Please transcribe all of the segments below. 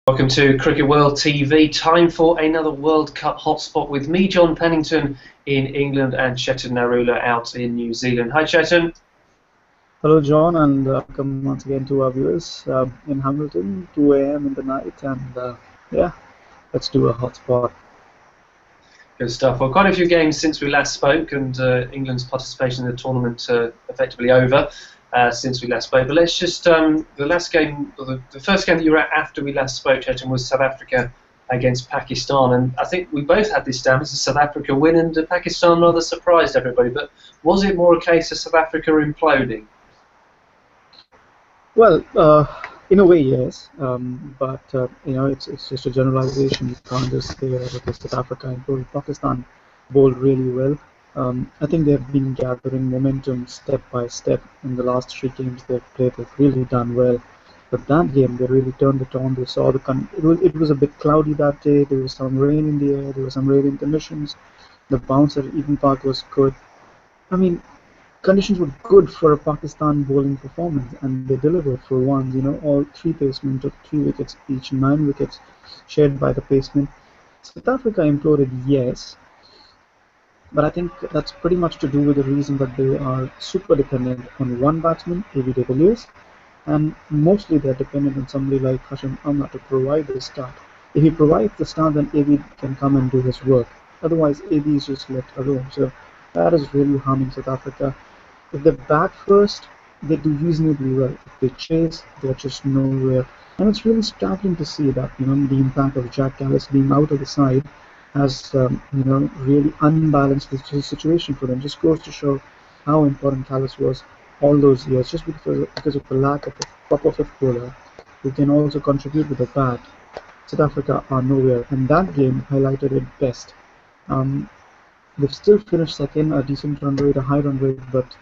Welcome to Cricket World TV. Time for another World Cup hotspot with me, John Pennington, in England and Chetan Narula out in New Zealand. Hi, Chetan. Hello, John, and welcome once again to our viewers in Hamilton, 2 a.m. in the night, and yeah, let's do a hotspot. Good stuff. Well, quite a few games since we last spoke, and England's participation in the tournament effectively over since we last spoke. But let's just the last game, the first game that you were at after we last spoke, Chetan, was South Africa against Pakistan, and I think we both had this down as a South Africa win, and Pakistan rather surprised everybody. But was it more a case of South Africa imploding? Well, in a way, yes, but it's just a generalization. You can't just say that okay, South Africa and Pakistan bowled really well. I think they've been gathering momentum step by step in the last three games they've played. They've really done well. But that game, they really turned it on. They saw it was a bit cloudy that day. There was some rain in the air. There were some raining conditions. The bounce at Eden Park was good. I mean, conditions were good for a Pakistan bowling performance, and they delivered for once. All three pacemen took 3 wickets each, 9 wickets shared by the pacemen. South Africa imploded, yes, but I think that's pretty much to do with the reason that they are super dependent on one batsman, A.B. de Villiers, and mostly they're dependent on somebody like Hashim Amla to provide the start. If he provides the start, then AB can come and do his work. Otherwise, AB is just left alone. So that is really harming South Africa. If they bat first, they do reasonably well. If they chase, they're just nowhere. And it's really startling to see that the impact of Jack Callis being out of the side has really unbalanced the situation for them. Just goes to show how important Callis was all those years, just because of the lack of a proper fifth bowler who can also contribute with the bat. South Africa are nowhere, and that game highlighted it best. They've still finished second, a decent run rate, a high run rate, but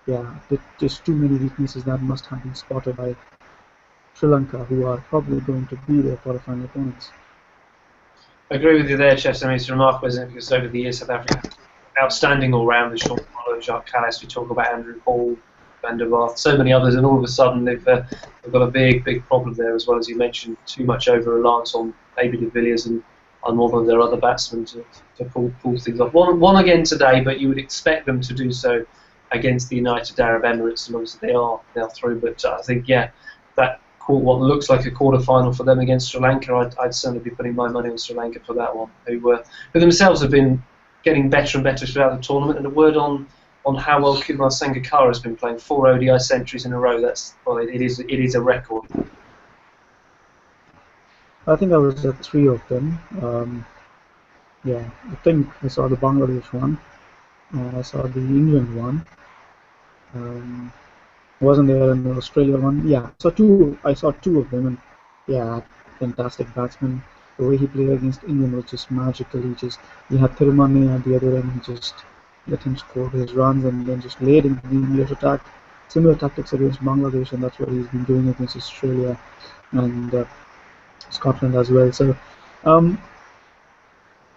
yeah, there's too many weaknesses that must have been spotted by Sri Lanka, who are probably going to be their quarterfinal opponents. I agree with you there, Chester. I mean, it's remarkable, isn't it? Because over the years, South Africa, outstanding all-rounders, Sean Marlowe, Jacques Callis, we talk about Andrew Hall, Van der Vaart, so many others, and all of a sudden they've got a big problem there, as well as you mentioned, too much over-reliance on A.B. de Villiers and on all of their other batsmen to pull things off. One again today, but you would expect them to do so against the United Arab Emirates, and obviously they are now through. But I think, yeah, that what looks like a quarter-final for them against Sri Lanka, I'd certainly be putting my money on Sri Lanka for that one, who themselves have been getting better and better throughout the tournament. And a word on how well Kumar Sangakkara has been playing, 4 ODI centuries in a row. It is a record. I think I was at 3 of them. Yeah, I think I saw the Bangladesh one, and I saw the England one. Wasn't there an Australia one? Yeah, I saw two of them, and yeah, fantastic batsman. The way he played against England was just magical. He had Thirumani at the other end. He just let him score his runs and then just laid into the English attack. Similar tactics against Bangladesh, and that's what he's been doing against Australia and Scotland as well. So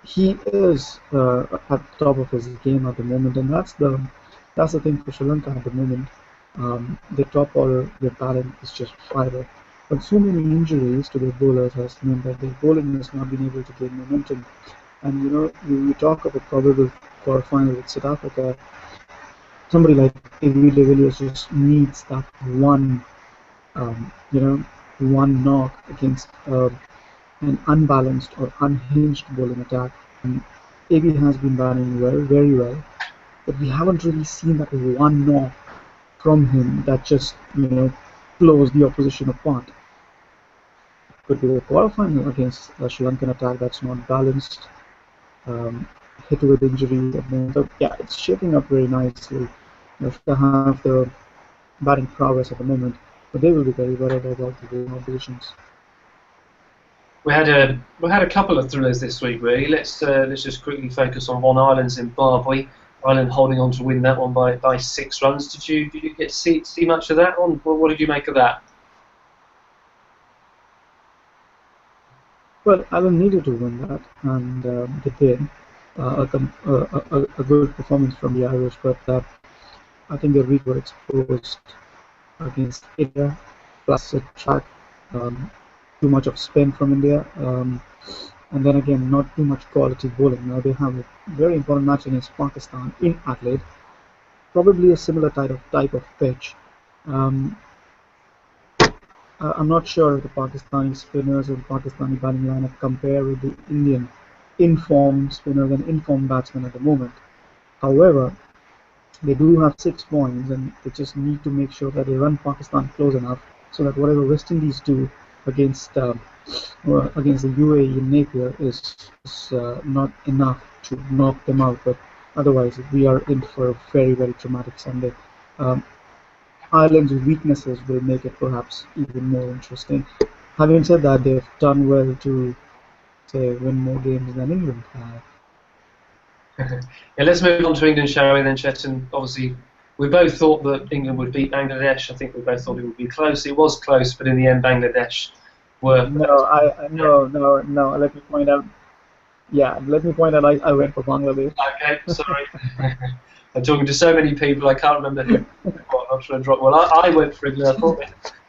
he is at the top of his game at the moment, and that's the thing for Sri Lanka at the moment. The top order, their talent is just fire. But so many injuries to their bowlers has meant that their bowling has not been able to gain momentum. And you talk about probable quarterfinal with South Africa. Somebody like A.B. de Villiers just needs that one knock against an unbalanced or unhinged bowling attack. And AB has been batting well, very well, but we haven't really seen that one knock from him that just blows the opposition apart. Could be the quarterfinal against a Sri Lankan attack that's not balanced, hit with injuries. So yeah, it's shaping up very nicely. They have the batting prowess at the moment, but they will be very worried about the bowling oppositions. We had a couple of thrillers this week, really. Let's just quickly focus on one, Ireland Zimbabwe. Ireland holding on to win that one by 6 runs. Did you get to see much of that one? What did you make of that? Well, Ireland needed to win that, and they did. A good performance from the Irish, but I think their weak were exposed against India, plus a track. too much of spin from India, and then again, not too much quality bowling. Now they have a very important match against Pakistan in Adelaide, probably a similar type of pitch. Um, I'm not sure if the Pakistani spinners or the Pakistani batting lineup compare with the Indian in-form spinners and in-form batsmen at the moment. However, they do have 6 points, and they just need to make sure that they run Pakistan close enough so that whatever West Indies do against against the UAE in Napier is not enough to knock them out. But otherwise, we are in for a very dramatic Sunday. Um, Ireland's weaknesses will make it perhaps even more interesting. Having said that, they've done well to say win more games than England have. Yeah, let's move on to England, shall we? Then, Chetan. Obviously, we both thought that England would beat Bangladesh. I think we both thought it would be close. It was close, but in the end, Bangladesh were. No, no. Let me point out. Yeah, let me point out. I went for Bangladesh. Okay, sorry. I'm talking to so many people, I can't remember who. I'm trying to drop. Well, I went for England.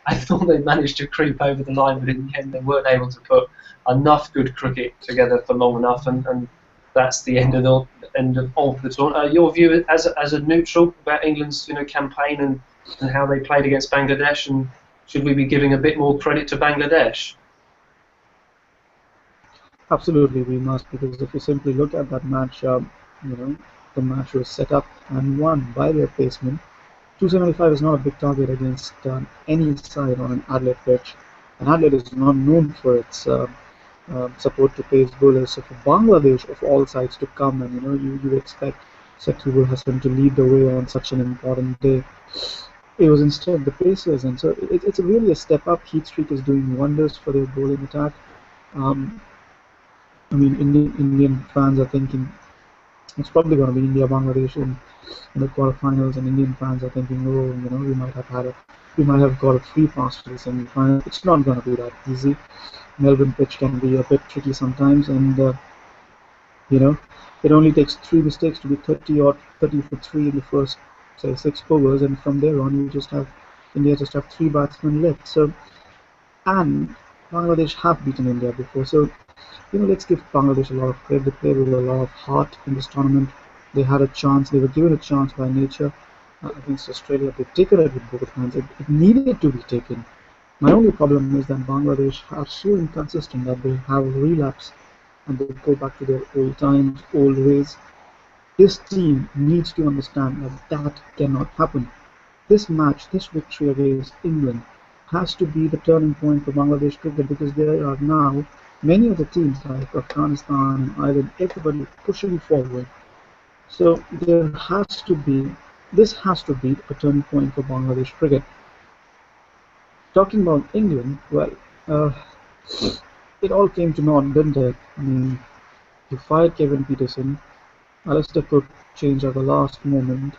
I thought they managed to creep over the line, but in the end, they weren't able to put enough good cricket together for long enough, and that's the end of the tournament. Your view as a neutral about England's campaign and how they played against Bangladesh, and should we be giving a bit more credit to Bangladesh? Absolutely, we must, because if you simply look at that match, you know, the match was set up and won by their pacemen. 275 is not a big target against any side on an Adelaide pitch, and Adelaide is not known for its support to pace bowlers. So for Bangladesh, of all sides to come, and you expect Shakibul Hasan to lead the way on such an important day. It was instead the Pacers, and so it's really a step up. Heat Streak is doing wonders for their bowling attack. Um, I mean, Indian fans are thinking it's probably going to be India Bangladesh in the quarterfinals, and Indian fans are thinking, oh, we might have got a free pass to the semi-final. It's not going to be that easy. Melbourne pitch can be a bit tricky sometimes, and you know, it only takes 3 mistakes to be 30 for 3 in the first, say, 6 overs, and from there on, India just have 3 batsmen left. So, and Bangladesh have beaten India before, so let's give Bangladesh a lot of credit. They played with a lot of heart in this tournament. They had a chance. They were given a chance by nature against Australia. They've taken it with both hands. It needed to be taken. My only problem is that Bangladesh are so inconsistent that they have a relapse and they go back to their old times, old ways. This team needs to understand that that cannot happen. This match, this victory against England, has to be the turning point for Bangladesh cricket, because there are now many of the teams like Afghanistan and Ireland, everybody pushing forward. So this has to be a turning point for Bangladesh cricket. Talking about England, well, uh, it all came to naught, didn't it? I mean, you fired Kevin Peterson, Alistair Cook changed at the last moment,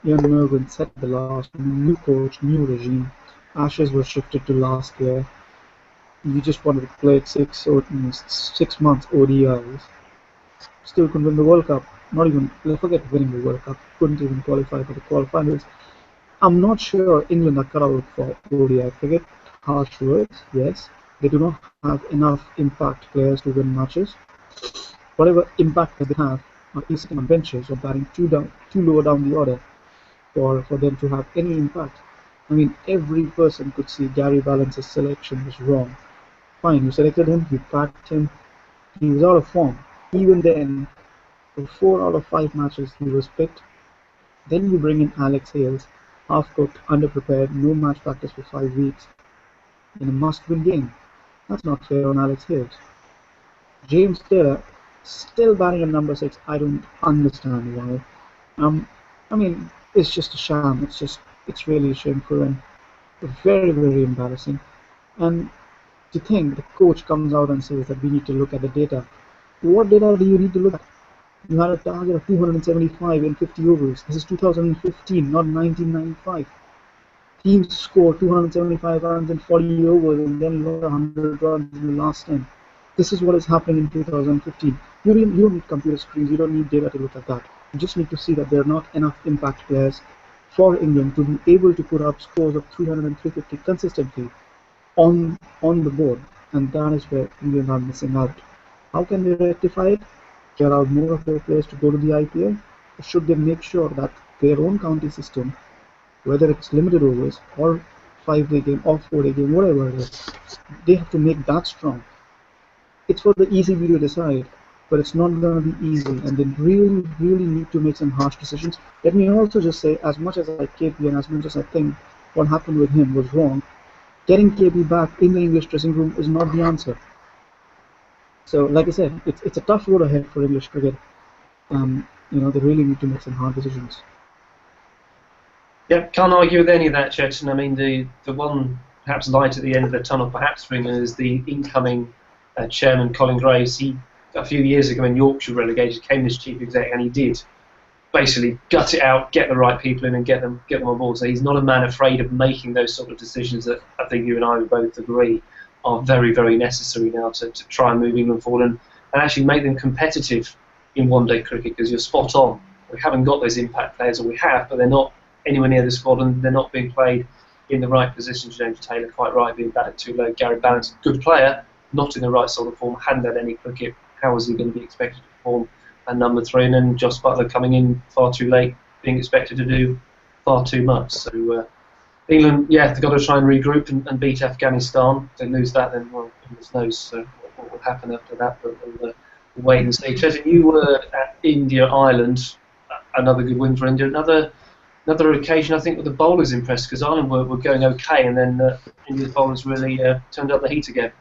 Ian Morgan set the last, new coach, new regime, Ashes was shifted to last year. You just wanted to play 6 months ODIs. Still couldn't win the World Cup. Not even, forget winning the World Cup. Couldn't even qualify for the quarterfinals. I'm not sure England are cut out for ODI cricket. Harsh words, yes. They do not have enough impact players to win matches. Whatever impact that they have are either sitting on benches or batting too lower down the order for them to have any impact. I mean, every person could see Gary Balance's selection was wrong. Fine, you selected him, you packed him, he was out of form. Even then, for 4 out of 5 matches he was picked. Then you bring in Alex Hales, half-cooked, underprepared, no match practice for 5 weeks, in a must-win game. That's not fair on Alex Hales. James Taylor, still batting at number 6. I don't understand why. I mean, it's just a sham. It's really shameful and very embarrassing. And to think the coach comes out and says that we need to look at the data. What data do you need to look at? You had a target of 275 in 50 overs. This is 2015, not 1995. Teams score 275 runs in 40 overs and then lost 100 runs in the last 10. This is what is happening in 2015. You don't need computer screens, you don't need data to look at that. You just need to see that there are not enough impact players for England to be able to put up scores of 300 and 350 consistently on the board. and that is where England are missing out. How can they rectify it? Get out more of their players to go to the IPL? Or should they make sure that their own county system, whether it's limited overs or 5-day game or 4-day game, whatever it is, they have to make that strong. It's for the ECB to decide, but it's not going to be easy, and they really, really need to make some harsh decisions. Let me also just say, as much as I like KP and as much as I think what happened with him was wrong, getting KP back in the English dressing room is not the answer. So, like I said, it's a tough road ahead for English cricket. They really need to make some hard decisions. Yeah, can't argue with any of that, Chetan. I mean, the one perhaps light at the end of the tunnel, perhaps for England, is the incoming chairman, Colin Graves. He, a few years ago when Yorkshire relegated, came as chief exec, and he did basically gut it out, get the right people in, and get them on board. So he's not a man afraid of making those sort of decisions that I think you and I would both agree are very, very necessary now to try and move England forward and actually make them competitive in one-day cricket, because you're spot on. We haven't got those impact players, or we have, but they're not anywhere near the squad, and they're not being played in the right positions. James Taylor, quite right, being batted too low. Gary Barron's a good player, not in the right sort of form, hadn't had any cricket. How was he going to be expected to perform at number 3? And then Joss Butler coming in far too late, being expected to do far too much. So England, yeah, they've got to try and regroup and beat Afghanistan. If they lose that, then, well, goodness knows what will happen after that, but we'll wait and see. Chetan, you were at India-Ireland, another good win for India. Another occasion, I think, where the bowlers impressed, because Ireland were going okay, and then India's bowlers really turned up the heat again.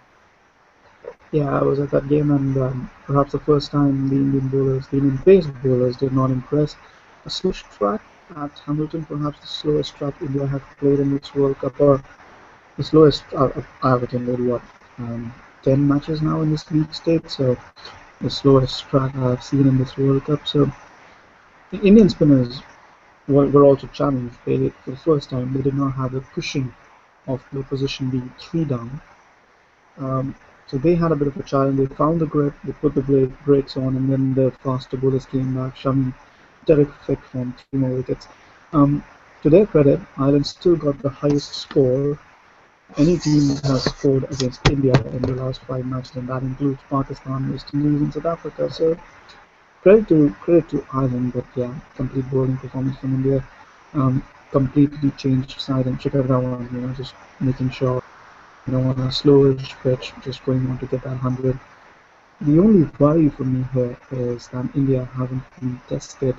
Yeah, I was at that game, and perhaps the first time the Indian pace bowlers did not impress. A slow track at Hamilton, perhaps the slowest track India have played in this World Cup, or the slowest. I've attended 10 matches now in this league state, so the slowest track I've seen in this World Cup. So the Indian spinners were also challenged. For the first time, they did not have the cushion of the position being 3 down. So they had a bit of a challenge. They found the grip, they put the brakes on, and then the faster bowlers came back, shoving terrific from 3 more wickets. To their credit, Ireland still got the highest score any team has scored against India in the last 5 matches, and that includes Pakistan, West Indies, and South Africa. So credit to Ireland, but yeah, complete bowling performance from India. Completely changed side, and Shikhar Dhawan, just making sure, on a slowish pitch, just going on to get that 100. The only worry for me here is that India haven't been tested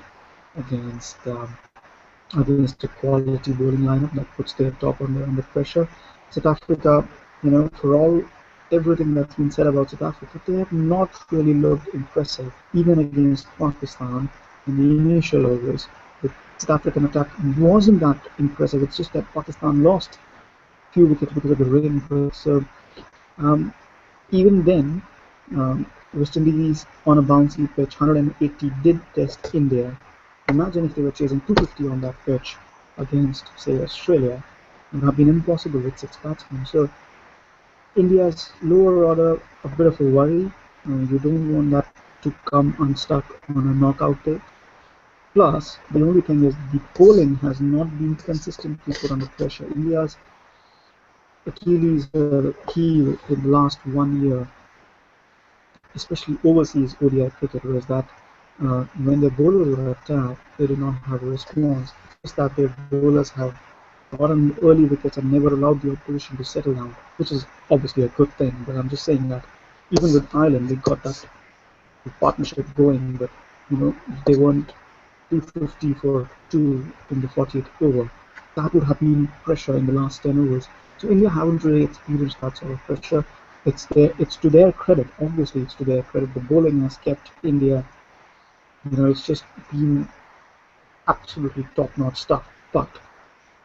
against a quality bowling lineup that puts their top under pressure. South Africa, for everything that's been said about South Africa, they have not really looked impressive, even against Pakistan in the initial overs. The South African attack wasn't that impressive. It's just that Pakistan lost a few wickets because of the rain. So even then, West Indies on a bouncy pitch, 180, did test India. Imagine if they were chasing 250 on that pitch against, say, Australia. It would have been impossible with 6 batsmen. So India's lower order, a bit of a worry. You don't want that to come unstuck on a knockout day. Plus, the only thing is the bowling has not been consistently put under pressure. India's Achilles heel in the last 1 year, especially overseas ODI cricket, was that when their bowlers were attacked, they did not have a response. It's that their bowlers have gotten early wickets and never allowed the opposition to settle down, which is obviously a good thing. But I'm just saying that even with Ireland, they got that partnership going, but they weren't 250 for 2 in the 40th over. That would have been pressure in the last 10 overs. So India haven't really experienced that sort of pressure. It's to their credit. Obviously, it's to their credit. The bowling has kept India. It's just been absolutely top-notch stuff. But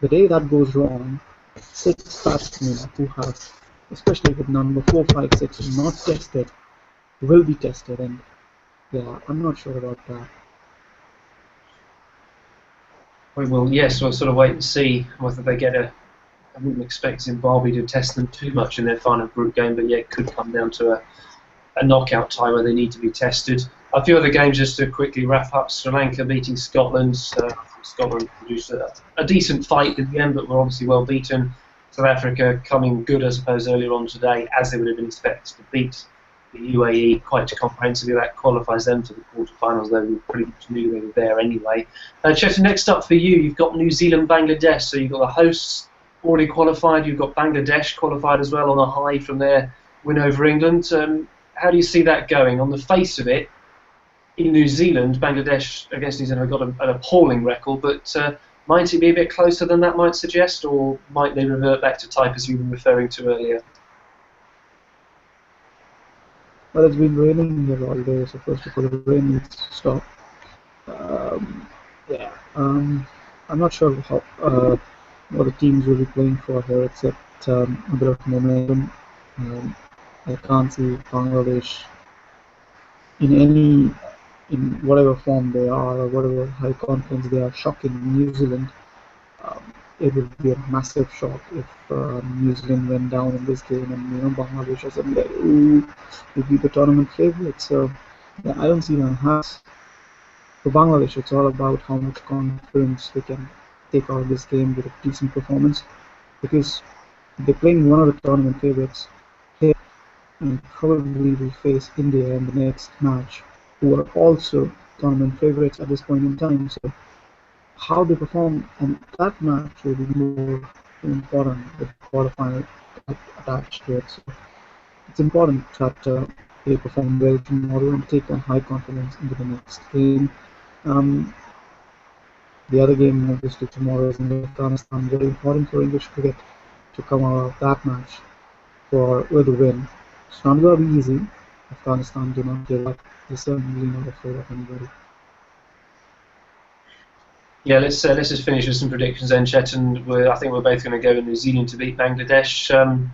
the day that goes wrong, 6 batsmen who have, especially with number 4, 5, 6, not tested, will be tested. And yeah, I'm not sure about that. We will, yes, we'll sort of wait and see whether they get I wouldn't expect Zimbabwe to test them too much in their final group game, but yeah, it could come down to a knockout tie where they need to be tested. A few other games just to quickly wrap up. Sri Lanka beating Scotland. Scotland produced a decent fight at the end, but were obviously well beaten. South Africa coming good, I suppose, earlier on today, as they would have been expected to beat the UAE quite comprehensively. That qualifies them for the quarterfinals, though we pretty much knew they were there anyway. Chetan, next up for you, you've got New Zealand, Bangladesh. So you've got the hosts already qualified, you've got Bangladesh qualified as well on a high from their win over England. How do you see that going? On the face of it, in New Zealand, Bangladesh against New Zealand have got an appalling record, but might it be a bit closer than that might suggest, or might they revert back to type as you were referring to earlier? Well, it's been raining here all day, so first of all, the rain needs to stop. Yeah, I'm not sure what the teams will be playing for here, except a bit of momentum. I can't see Bangladesh in whatever form they are or whatever high confidence they are shocking New Zealand. It would be a massive shock if New Zealand went down in this game and Bangladesh or something like, ooh, would be the tournament favourites. So yeah, I don't see that has. For Bangladesh, it's all about how much confidence they can take out of this game with a decent performance, because they're playing one of the tournament favourites here and probably will face India in the next match, who are also tournament favourites at this point in time. So how they perform in that match will be more important with the quarterfinal attached to it. So it's important that they perform well tomorrow and take a high confidence into the next game. The other game, obviously, tomorrow is in Afghanistan. Very important for English cricket to come out of that match with a win. It's not going to be easy. Afghanistan do not give up. They're certainly not afraid of anybody. Yeah, let's just finish with some predictions then, Chetan. I think we're both going to go with New Zealand to beat Bangladesh. I'm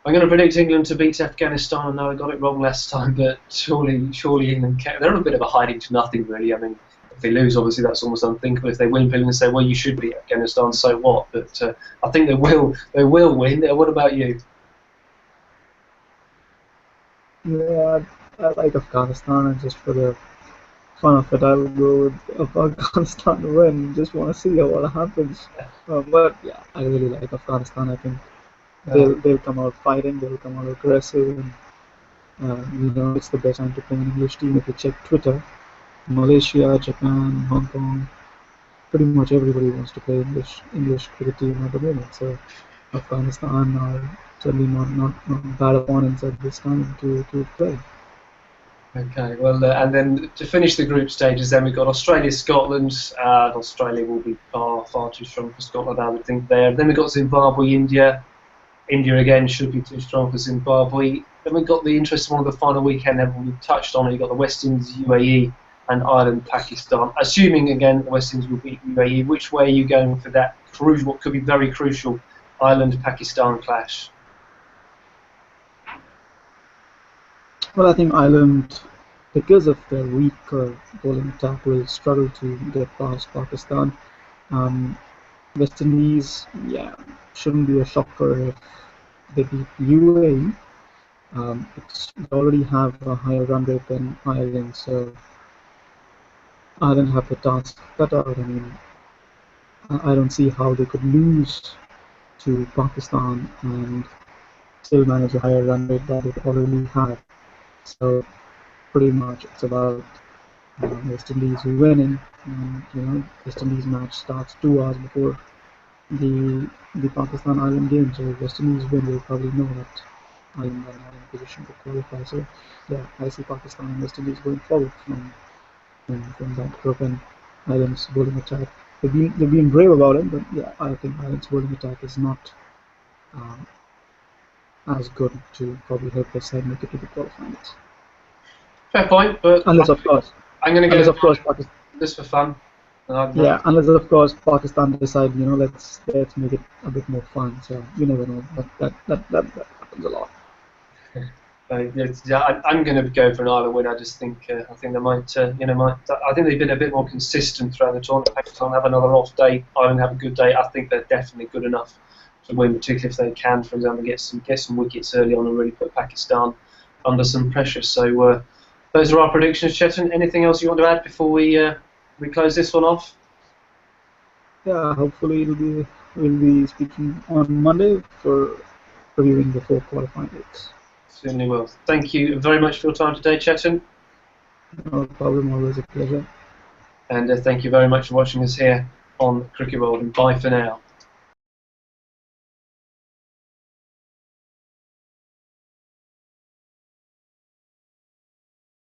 going to predict England to beat Afghanistan. I know I got it wrong last time, but surely England they're on a bit of a hiding to nothing, really. I mean, if they lose, obviously that's almost unthinkable. If they win, people can say, well, you should beat Afghanistan, so what? But I think they will win. What about you? Yeah, I like Afghanistan, and just for the fun of it, I'll go with Afghanistan to win. Just want to see what happens. But yeah, I really like Afghanistan. I think they'll come out fighting. They'll come out aggressive, and it's the best time to play an English team. If you check Twitter, Malaysia, Japan, Hong Kong, pretty much everybody wants to play English cricket team at the moment. So Afghanistan are certainly not bad opponents at this time to play. Okay, well, and then to finish the group stages, then we've got Australia, Scotland. Australia will be far too strong for Scotland, I would think. There. Then we've got Zimbabwe, India. India again should be too strong for Zimbabwe. Then we've got the interesting one of the final weekend. We've touched on it. You've got the West Indies, UAE, and Ireland, Pakistan. Assuming again the West Indies will beat UAE, which way are you going for that crucial, what could be very crucial, Ireland-Pakistan clash? Well, I think Ireland, because of their weaker bowling attack, will struggle to get past Pakistan. West Indies, yeah, shouldn't be a shocker if they beat UAE. They already have a higher run rate than Ireland, so Ireland have the task cut out. I mean, I don't see how they could lose to Pakistan and still manage a higher run rate that they already have. So pretty much it's about West Indies winning, and West Indies match starts 2 hours before the Pakistan Ireland game. So if West Indies win, they'll probably know that Ireland are not in position to qualify. So yeah, I see Pakistan and West Indies going forward from that group, and Ireland's bowling attack. They've been brave about it, but yeah, I think Ireland's bowling attack is not as good to probably help their side make it to the quarterfinals. Fair point, but unless of course Pakistan just for fun. Yeah, unless of course Pakistan decide, let's make it a bit more fun. So you never know. That happens a lot. I'm going to go for an Ireland win. I just think I think they might, I think they've been a bit more consistent throughout the tournament. Pakistan have another off day. Ireland have a good day. I think they're definitely good enough to win, particularly if they can, for example, get some wickets early on and really put Pakistan under some pressure. So those are our predictions, Chetan. Anything else you want to add before we close this one off? Yeah, hopefully it'll be we'll be speaking on Monday for reviewing the four qualifying leagues. Certainly will. Thank you very much for your time today, Chetan. No problem, always a pleasure. And thank you very much for watching us here on Cricket World, and bye for now.